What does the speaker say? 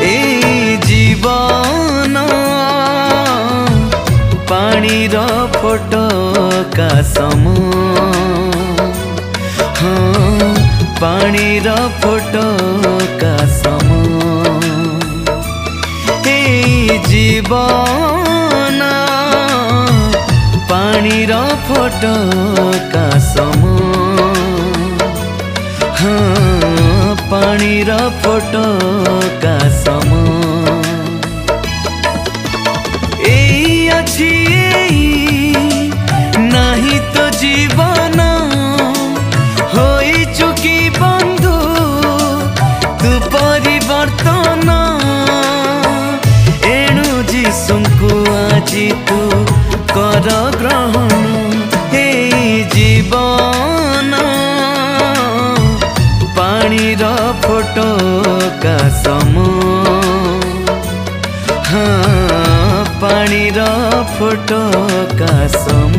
ए जीवन पानीर फोटका सम हाँ पानीर फोटका सम ए जीवन पानीर फोटका सम हाँ पानीर फोटका सम अछि नहीं तो जीवन होई चुकी बंधु तू परिवर्तन एणु जीशुଙ୍କୁ आजी तू कर ग्रहण हे जीवन पानीर फोटका सम हाँ पानीर फोटका सम।